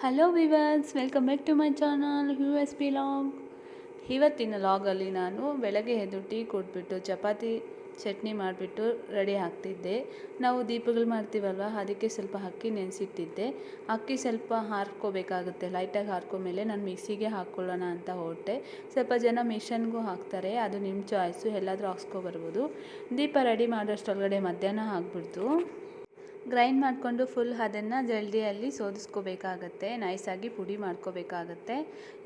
Hello viewers, welcome back to my channel USP log. ಇವತ್ತಿನ ಲಾಗಲ್ಲಿ ನಾನು ಬೆಳಗ್ಗೆ ಎದ್ದು ಟೀ ಕೊಟ್ಬಿಟ್ಟು ಚಪಾತಿ ಚಟ್ನಿ ಮಾಡಿಬಿಟ್ಟು ರೆಡಿ ಆಗ್ತಿದ್ದೆ. ನಾವು ದೀಪಗಳು ಮಾಡ್ತೀವಲ್ವ, ಅದಕ್ಕೆ ಸ್ವಲ್ಪ ಅಕ್ಕಿ ನೆನೆಸಿಟ್ಟಿದ್ದೆ. ಅಕ್ಕಿ ಸ್ವಲ್ಪ ಹಾರ್ಕೋಬೇಕಾಗುತ್ತೆ, ಲೈಟಾಗಿ ಹಾರ್ಕೊಂಡ್ಮೇಲೆ ನಾನು ಮಿಕ್ಸಿಗೆ ಹಾಕ್ಕೊಳ್ಳೋಣ ಅಂತ ಹೊರಟೆ. ಸ್ವಲ್ಪ ಜನ ಮಿಷನ್ಗೂ ಹಾಕ್ತಾರೆ, ಅದು ನಿಮ್ಮ ಚಾಯ್ಸು, ಎಲ್ಲಾದರೂ ಹಾಕ್ಸ್ಕೊಬರ್ಬೋದು. ದೀಪ ರೆಡಿ ಮಾಡೋಷ್ಟೊಳಗಡೆ ಮಧ್ಯಾಹ್ನ ಆಗಿಬಿಡ್ತು. ಗ್ರೈಂಡ್ ಮಾಡಿಕೊಂಡು ಫುಲ್ ಅದನ್ನು ಜಲ್ದಿಯಲ್ಲಿ ಸೋದಿಸ್ಕೋಬೇಕಾಗತ್ತೆ, ನೈಸಾಗಿ ಪುಡಿ ಮಾಡ್ಕೋಬೇಕಾಗತ್ತೆ.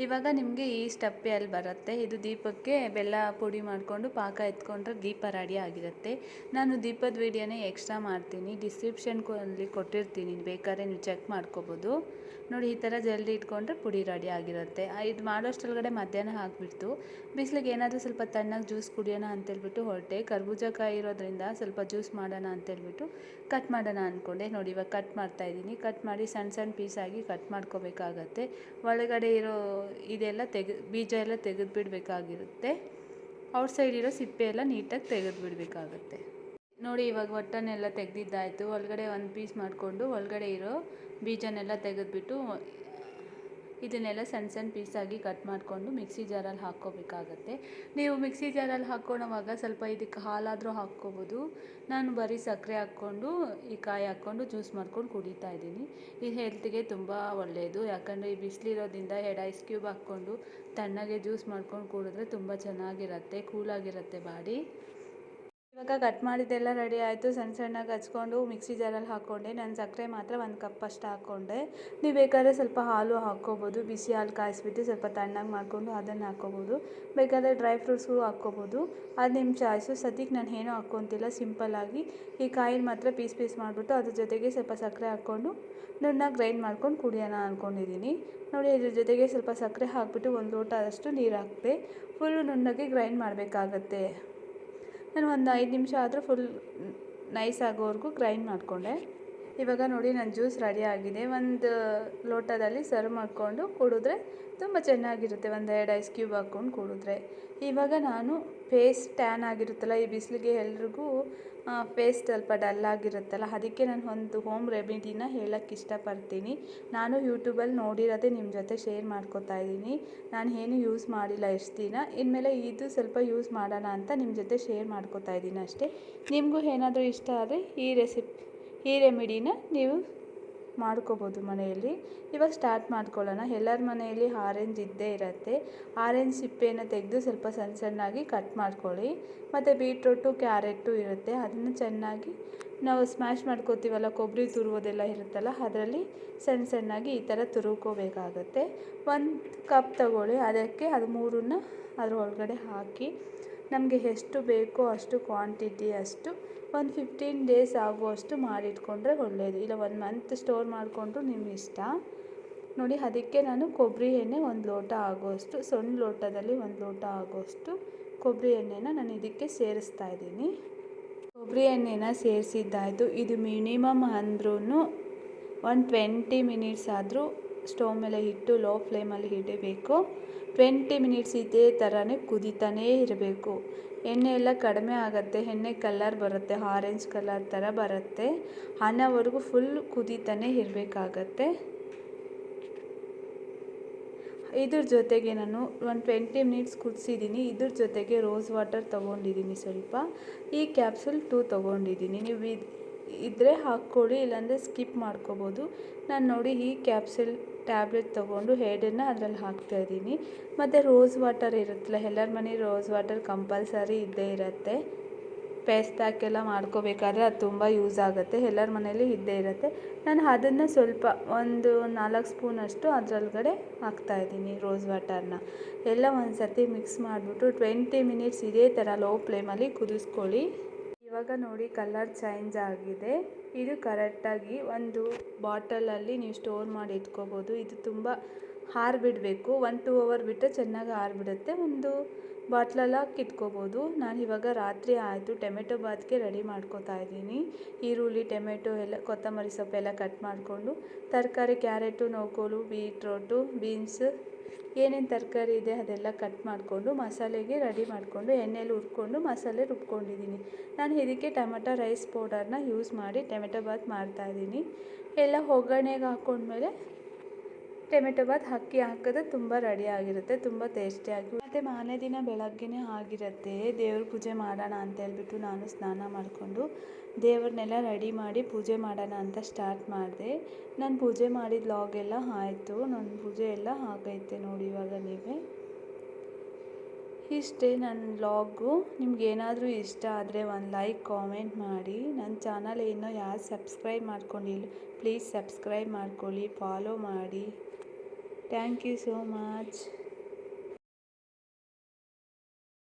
ಇವಾಗ ನಿಮಗೆ ಈ ಸ್ಟೆಪ್ಪಲ್ಲಿ ಬರುತ್ತೆ. ಇದು ದೀಪಕ್ಕೆ ಬೆಲ್ಲ ಪುಡಿ ಮಾಡಿಕೊಂಡು ಪಾಕ ಎತ್ಕೊಂಡ್ರೆ ದೀಪ ರೆಡಿ ಆಗಿರುತ್ತೆ. ನಾನು ದೀಪದ ವಿಡಿಯೋನೇ ಎಕ್ಸ್ಟ್ರಾ ಮಾಡ್ತೀನಿ, ಡಿಸ್ಕ್ರಿಪ್ಷನ್ನಲ್ಲಿ ಕೊಟ್ಟಿರ್ತೀನಿ, ಬೇಕಾದ್ರೆ ನೀವು ಚೆಕ್ ಮಾಡ್ಕೋಬೋದು. ನೋಡಿ, ಈ ಥರ ಜಲ್ದಿ ಇಟ್ಕೊಂಡ್ರೆ ಪುಡಿ ರೆಡಿ ಆಗಿರುತ್ತೆ. ಇದು ಮಾಡೋಷ್ಟೊಳಗಡೆ ಮಧ್ಯಾಹ್ನ ಆಗಿಬಿಡ್ತು. ಬಿಸಿಲಿಗೆ ಏನಾದರೂ ಸ್ವಲ್ಪ ತಣ್ಣಗೆ ಜ್ಯೂಸ್ ಕುಡಿಯೋಣ ಅಂತೇಳ್ಬಿಟ್ಟು ಹೊರಟೆ. ಕರ್ಬೂಜಕಾಯಿ ಇರೋದ್ರಿಂದ ಸ್ವಲ್ಪ ಜ್ಯೂಸ್ ಮಾಡೋಣ ಅಂತೇಳ್ಬಿಟ್ಟು ಕಟ್ ಮಾಡೋಣ ಅಂದ್ಕೊಂಡೆ. ನೋಡಿ, ಇವಾಗ ಕಟ್ ಮಾಡ್ತಾಯಿದ್ದೀನಿ. ಕಟ್ ಮಾಡಿ ಸಣ್ಣ ಸಣ್ಣ ಪೀಸಾಗಿ ಕಟ್ ಮಾಡ್ಕೋಬೇಕಾಗತ್ತೆ. ಒಳಗಡೆ ಇರೋ ಇದೆಲ್ಲ ಬೀಜ ಎಲ್ಲ ತೆಗೆದುಬಿಡಬೇಕಾಗಿರುತ್ತೆ. ಔಟ್ಸೈಡ್ ಇರೋ ಸಿಪ್ಪೆ ಎಲ್ಲ ನೀಟಾಗಿ ತೆಗೆದುಬಿಡಬೇಕಾಗತ್ತೆ. ನೋಡಿ, ಇವಾಗ ಒಟ್ಟನ್ನೆಲ್ಲ ತೆಗೆದಿದ್ದಾಯಿತು. ಒಳಗಡೆ ಒಂದು ಪೀಸ್ ಮಾಡಿಕೊಂಡು ಒಳಗಡೆ ಇರೋ ಬೀಜನೆಲ್ಲ ತೆಗೆದುಬಿಟ್ಟು ಇದನ್ನೆಲ್ಲ ಸಣ್ಣ ಸಣ್ಣ ಪೀಸಾಗಿ ಕಟ್ ಮಾಡಿಕೊಂಡು ಮಿಕ್ಸಿ ಜಾರಲ್ಲಿ ಹಾಕ್ಕೋಬೇಕಾಗತ್ತೆ. ನೀವು ಮಿಕ್ಸಿ ಜಾರಲ್ಲಿ ಹಾಕ್ಕೊಳ್ಳೋವಾಗ ಸ್ವಲ್ಪ ಇದಕ್ಕೆ ಹಾಲಾದರೂ ಹಾಕ್ಕೋಬೋದು. ನಾನು ಬರೀ ಸಕ್ಕರೆ ಹಾಕ್ಕೊಂಡು ಈ ಕಾಯಿ ಹಾಕ್ಕೊಂಡು ಜ್ಯೂಸ್ ಮಾಡ್ಕೊಂಡು ಕುಡಿತಾ ಇದ್ದೀನಿ. ಇದು ಹೆಲ್ತಿಗೆ ತುಂಬ ಒಳ್ಳೆಯದು, ಯಾಕಂದರೆ ಈ ಬಿಸಿಲಿರೋದ್ರಿಂದ 2 ಐಸ್ ಕ್ಯೂಬ್ ಹಾಕ್ಕೊಂಡು ತಣ್ಣಗೆ ಜ್ಯೂಸ್ ಮಾಡ್ಕೊಂಡು ಕುಡಿದ್ರೆ ತುಂಬ ಚೆನ್ನಾಗಿರುತ್ತೆ, ಕೂಲಾಗಿರುತ್ತೆ ಬಾಡಿ. ಇವಾಗ ಕಟ್ ಮಾಡಿದ್ದೆಲ್ಲ ರೆಡಿ ಆಯಿತು. ಸಣ್ಣ ಸಣ್ಣಗೆ ಹಚ್ಕೊಂಡು ಮಿಕ್ಸಿ ಜಾರಲ್ಲಿ ಹಾಕ್ಕೊಂಡೆ. ನಾನು ಸಕ್ಕರೆ ಮಾತ್ರ 1 ಕಪ್ ಅಷ್ಟು ಹಾಕ್ಕೊಂಡೆ. ನೀವು ಬೇಕಾದರೆ ಸ್ವಲ್ಪ ಹಾಲು ಹಾಕ್ಕೋಬೋದು. ಬಿಸಿ ಹಾಲು ಕಾಯಿಸ್ಬಿಟ್ಟು ಸ್ವಲ್ಪ ತಣ್ಣಗೆ ಮಾಡಿಕೊಂಡು ಅದನ್ನು ಹಾಕ್ಕೋಬೋದು. ಬೇಕಾದರೆ ಡ್ರೈ ಫ್ರೂಟ್ಸ್ಗೂ ಹಾಕ್ಕೋಬೋದು, ಅದು ನಿಮ್ಮ ಚಾಯ್ಸು. ಸದ್ಯಕ್ಕೆ ನಾನು ಏನೂ ಹಾಕ್ಕೊತಿಲ್ಲ, ಸಿಂಪಲ್ಲಾಗಿ ಈ ಕಾಯಿನ ಮಾತ್ರ ಪೀಸ್ ಮಾಡಿಬಿಟ್ಟು ಅದ್ರ ಜೊತೆಗೆ ಸ್ವಲ್ಪ ಸಕ್ಕರೆ ಹಾಕ್ಕೊಂಡು ನುಣ್ಣಗೆ ಗ್ರೈಂಡ್ ಮಾಡ್ಕೊಂಡು ಕುಡಿಯೋಣ ಅಂದ್ಕೊಂಡಿದ್ದೀನಿ. ನೋಡಿ, ಇದ್ರ ಜೊತೆಗೆ ಸ್ವಲ್ಪ ಸಕ್ಕರೆ ಹಾಕ್ಬಿಟ್ಟು 1 ಲೋಟ ಅಷ್ಟು ನೀರು ಹಾಕಿದೆ. ಫುಲ್ಲು ನುಣ್ಣಗೆ ಗ್ರೈಂಡ್ ಮಾಡಬೇಕಾಗತ್ತೆ. ನಾನು ಒಂದು 5 ನಿಮಿಷ ಆದರೂ ಫುಲ್ ನೈಸ್ ಆಗೋವರೆಗೂ ಗ್ರೈಂಡ್ ಮಾಡಿಕೊಂಡೆ. ಇವಾಗ ನೋಡಿ, ನನ್ನ ಜ್ಯೂಸ್ ರೆಡಿ ಆಗಿದೆ. ಒಂದು ಲೋಟದಲ್ಲಿ ಸರ್ವ್ ಮಾಡಿಕೊಂಡು ಕುಡಿದ್ರೆ ತುಂಬ ಚೆನ್ನಾಗಿರುತ್ತೆ, 1-2 ಐಸ್ ಕ್ಯೂಬ್ ಹಾಕ್ಕೊಂಡು ಕುಡಿದ್ರೆ. ಇವಾಗ ನಾನು ಫೇಸ್ ಟ್ಯಾನ್ ಆಗಿರುತ್ತಲ್ಲ, ಈ ಬಿಸಿಲಿಗೆ ಎಲ್ರಿಗೂ ಫೇಸ್ ಸ್ವಲ್ಪ ಡಲ್ ಆಗಿರುತ್ತಲ್ಲ, ಅದಕ್ಕೆ ನಾನು ಒಂದು ಹೋಮ್ ರೆಮಿಡಿನ ಹೇಳೋಕ್ಕೆ ಇಷ್ಟಪಡ್ತೀನಿ. ನಾನು ಯೂಟ್ಯೂಬಲ್ಲಿ ನೋಡಿರೋದೇ ನಿಮ್ಮ ಜೊತೆ ಶೇರ್ ಮಾಡ್ಕೋತಾ ಇದ್ದೀನಿ. ನಾನು ಏನು ಯೂಸ್ ಮಾಡಿಲ್ಲ ಎಷ್ಟು ದಿನ. ಇನ್ಮೇಲೆ ಇದು ಸ್ವಲ್ಪ ಯೂಸ್ ಮಾಡೋಣ ಅಂತ ನಿಮ್ಮ ಜೊತೆ ಶೇರ್ ಮಾಡ್ಕೋತಾ ಇದ್ದೀನಿ ಅಷ್ಟೇ. ನಿಮಗೂ ಏನಾದರೂ ಇಷ್ಟ ಆದರೆ ಈ ರೆಮಿಡಿನ ನೀವು ಮಾಡ್ಕೋಬೋದು ಮನೆಯಲ್ಲಿ. ಇವಾಗ ಸ್ಟಾರ್ಟ್ ಮಾಡ್ಕೊಳ್ಳೋಣ. ಎಲ್ಲರ ಮನೆಯಲ್ಲಿ ಆರೆಂಜ್ ಇದ್ದೇ ಇರುತ್ತೆ. ಆರೆಂಜ್ ಸಿಪ್ಪೆಯನ್ನು ತೆಗೆದು ಸ್ವಲ್ಪ ಸಣ್ಣ ಸಣ್ಣಾಗಿ ಕಟ್ ಮಾಡ್ಕೊಳ್ಳಿ. ಮತ್ತು ಬೀಟ್ರೂಟು ಕ್ಯಾರೆಟು ಇರುತ್ತೆ, ಅದನ್ನು ಚೆನ್ನಾಗಿ ನಾವು ಸ್ಮ್ಯಾಶ್ ಮಾಡ್ಕೋತೀವಲ್ಲ, ಕೊಬ್ಬರಿ ತುರುವುದೆಲ್ಲ ಇರುತ್ತಲ್ಲ, ಅದರಲ್ಲಿ ಸಣ್ಣ ಸಣ್ಣಾಗಿ ಈ ಥರ ತುರುಕೋಬೇಕಾಗತ್ತೆ. 1 ಕಪ್ ತಗೊಳ್ಳಿ, ಅದಕ್ಕೆ ಅದು 3ನ್ನ ಅದ್ರ ಒಳಗಡೆ ಹಾಕಿ ನಮಗೆ ಎಷ್ಟು ಬೇಕೋ ಅಷ್ಟು ಕ್ವಾಂಟಿಟಿ ಅಷ್ಟು ಒಂದು 15 ಡೇಸ್ ಆಗುವಷ್ಟು ಮಾಡಿಟ್ಕೊಂಡ್ರೆ ಒಳ್ಳೆಯದು. ಇಲ್ಲ 1 ಮಂತ್ ಸ್ಟೋರ್ ಮಾಡಿಕೊಂಡ್ರು ನಿಮ್ಮ ಇಷ್ಟ. ನೋಡಿ, ಅದಕ್ಕೆ ನಾನು ಕೊಬ್ಬರಿ ಎಣ್ಣೆ 1 ಲೋಟ ಆಗೋಷ್ಟು, ಸಣ್ಣ ಲೋಟದಲ್ಲಿ 1 ಲೋಟ ಆಗೋಷ್ಟು ಕೊಬ್ಬರಿ ಎಣ್ಣೆನ ನಾನು ಇದಕ್ಕೆ ಸೇರಿಸ್ತಾ ಇದ್ದೀನಿ. ಕೊಬ್ಬರಿ ಎಣ್ಣೆನ ಸೇರಿಸಿದ್ದಾಯಿತು. ಇದು ಮಿನಿಮಮ್ ಅಂದ್ರೂ 20 ಮಿನಿಟ್ಸ್ ಆದರೂ ಸ್ಟವ್ ಮೇಲೆ ಇಟ್ಟು ಲೋ ಫ್ಲೇಮಲ್ಲಿ ಇಡಬೇಕು. 20 ಮಿನಿಟ್ಸ್ ಇದೇ ಥರನೇ ಕುದೀತಾನೇ ಇರಬೇಕು. ಎಣ್ಣೆ ಎಲ್ಲ ಕಡಿಮೆ ಆಗುತ್ತೆ, ಎಣ್ಣೆ ಕಲರ್ ಬರುತ್ತೆ, ಆರೆಂಜ್ ಕಲರ್ ಥರ ಬರುತ್ತೆ. ಅನ್ನೋವರೆಗೂ ಫುಲ್ ಕುದೀತಾನೇ ಇರಬೇಕಾಗತ್ತೆ. ಇದ್ರ ಜೊತೆಗೆ ನಾನು ಒಂದು 20 ಮಿನಿಟ್ಸ್ ಕುದಿಸಿದ್ದೀನಿ. ಇದ್ರ ಜೊತೆಗೆ ರೋಸ್ ವಾಟರ್ ತೊಗೊಂಡಿದ್ದೀನಿ ಸ್ವಲ್ಪ. ಈ ಕ್ಯಾಪ್ಸೂಲ್ 2 ತೊಗೊಂಡಿದ್ದೀನಿ. ನೀವು ಇದ್ದರೆ ಹಾಕ್ಕೊಳ್ಳಿ, ಇಲ್ಲಾಂದರೆ ಸ್ಕಿಪ್ ಮಾಡ್ಕೋಬೋದು. ನಾನು ನೋಡಿ ಈ ಕ್ಯಾಪ್ಸೂಲ್ ಟ್ಯಾಬ್ಲೆಟ್ ತೊಗೊಂಡು ಹೆಡನ್ನು ಅದರಲ್ಲಿ ಹಾಕ್ತಾಯಿದ್ದೀನಿ. ಮತ್ತು ರೋಸ್ ವಾಟರ್ ಇರುತ್ತಲ್ಲ, ಎಲ್ಲರ ಮನೆ ರೋಸ್ ವಾಟರ್ ಕಂಪಲ್ಸರಿ ಇದ್ದೇ ಇರುತ್ತೆ. ಫೇಸ್ ಪ್ಯಾಕ್ ಎಲ್ಲ ಮಾಡ್ಕೋಬೇಕಾದ್ರೆ ಅದು ತುಂಬ ಯೂಸ್ ಆಗುತ್ತೆ, ಎಲ್ಲರ ಮನೇಲಿ ಇದ್ದೇ ಇರುತ್ತೆ. ನಾನು ಅದನ್ನು ಸ್ವಲ್ಪ ಒಂದು 4 ಸ್ಪೂನಷ್ಟು ಅದರೊಳಗಡೆ ಹಾಕ್ತಾಯಿದ್ದೀನಿ ರೋಸ್ ವಾಟರ್ನ. ಎಲ್ಲ ಒಂದು ಸರ್ತಿ ಮಿಕ್ಸ್ ಮಾಡಿಬಿಟ್ಟು 20 ಮಿನಿಟ್ಸ್ ಇದೇ ಥರ ಲೋ ಫ್ಲೇಮಲ್ಲಿ ಕುದಿಸ್ಕೊಳ್ಳಿ. ಇವಾಗ ನೋಡಿ, ಕಲರ್ ಚೇಂಜ್ ಆಗಿದೆ. ಇದು ಕರೆಕ್ಟಾಗಿ ಒಂದು ಬಾಟಲಲ್ಲಿ ನೀವು ಸ್ಟೋರ್ ಮಾಡಿ ಇಟ್ಕೋಬೋದು. ಇದು ತುಂಬ ಆರಿಬಿಡಬೇಕು, 1-2 ಅವರ್ ಬಿಟ್ಟರೆ ಚೆನ್ನಾಗಿ ಆರಿಬಿಡುತ್ತೆ. ಒಂದು ಬಾಟ್ಲಲ್ಲಿ ಹಾಕಿ ಇಟ್ಕೋಬೋದು. ನಾನು ಇವಾಗ ರಾತ್ರಿ ಆಯಿತು, ಟೊಮೆಟೊ ಬಾತ್ಗೆ ರೆಡಿ ಮಾಡ್ಕೋತಾ ಇದ್ದೀನಿ. ಈರುಳ್ಳಿ, ಟೊಮೆಟೊ ಎಲ್ಲ, ಕೊತ್ತಂಬರಿ ಸೊಪ್ಪೆಲ್ಲ ಕಟ್ ಮಾಡಿಕೊಂಡು, ತರಕಾರಿ ಕ್ಯಾರೆಟು, ನೌಕೋಲು, ಬೀಟ್ರೋಟು, ಬೀನ್ಸ್, ಏನೇನು ತರಕಾರಿ ಇದೆ ಅದೆಲ್ಲ ಕಟ್ ಮಾಡಿಕೊಂಡು ಮಸಾಲೆಗೆ ರೆಡಿ ಮಾಡಿಕೊಂಡು ಎಣ್ಣೆಲಿ ಹುರ್ಕೊಂಡು ಮಸಾಲೆ ರುಬ್ಕೊಂಡಿದ್ದೀನಿ. ನಾನು ಇದಕ್ಕೆ ಟೊಮೆಟೊ ರೈಸ್ ಪೌಡರ್ನ ಯೂಸ್ ಮಾಡಿ ಟೊಮೆಟೊ ಬಾತ್ ಮಾಡ್ತಾಯಿದ್ದೀನಿ. ಎಲ್ಲ ಒಗ್ಗರಣೆಗೆ ಹಾಕ್ಕೊಂಡ್ಮೇಲೆ ಟೊಮೆಟೊ ಬಾತ್ ಅಕ್ಕಿ ಹಾಕಿದ್ರೆ ತುಂಬ ರೆಡಿ ಆಗಿರುತ್ತೆ, ತುಂಬ ಟೇಸ್ಟಿಯಾಗಿ. ಮತ್ತು ಮಾರನೇ ದಿನ ಬೆಳಗ್ಗೆನೇ ಆಗಿರುತ್ತೆ. ದೇವ್ರ ಪೂಜೆ ಮಾಡೋಣ ಅಂತ ಹೇಳ್ಬಿಟ್ಟು ನಾನು ಸ್ನಾನ ಮಾಡಿಕೊಂಡು ದೇವ್ರನ್ನೆಲ್ಲ ರೆಡಿ ಮಾಡಿ ಪೂಜೆ ಮಾಡೋಣ ಅಂತ ಸ್ಟಾರ್ಟ್ ಮಾಡಿದೆ. ನಾನು ಪೂಜೆ ಮಾಡಿದ ಲಾಗ್ ಎಲ್ಲ ಆಯಿತು, ನನ್ನ ಪೂಜೆ ಎಲ್ಲ ಆಗೈತೆ ನೋಡಿ ಇವಾಗ ನೀವೇ. ಇಷ್ಟೇ ನನ್ನ ವ್ಲಾಗು. ನಿಮ್ಗೇನಾದರೂ ಇಷ್ಟ ಆದರೆ ಒಂದು ಲೈಕ್ ಕಾಮೆಂಟ್ ಮಾಡಿ. ನನ್ನ ಚಾನಲ್ ಇನ್ನೂ ಯಾರು ಸಬ್ಸ್ಕ್ರೈಬ್ ಮಾಡ್ಕೊಂಡಿಲ್ಲ ಪ್ಲೀಸ್ ಸಬ್ಸ್ಕ್ರೈಬ್ ಮಾಡ್ಕೊಳ್ಳಿ, ಫಾಲೋ ಮಾಡಿ. Thank you so much.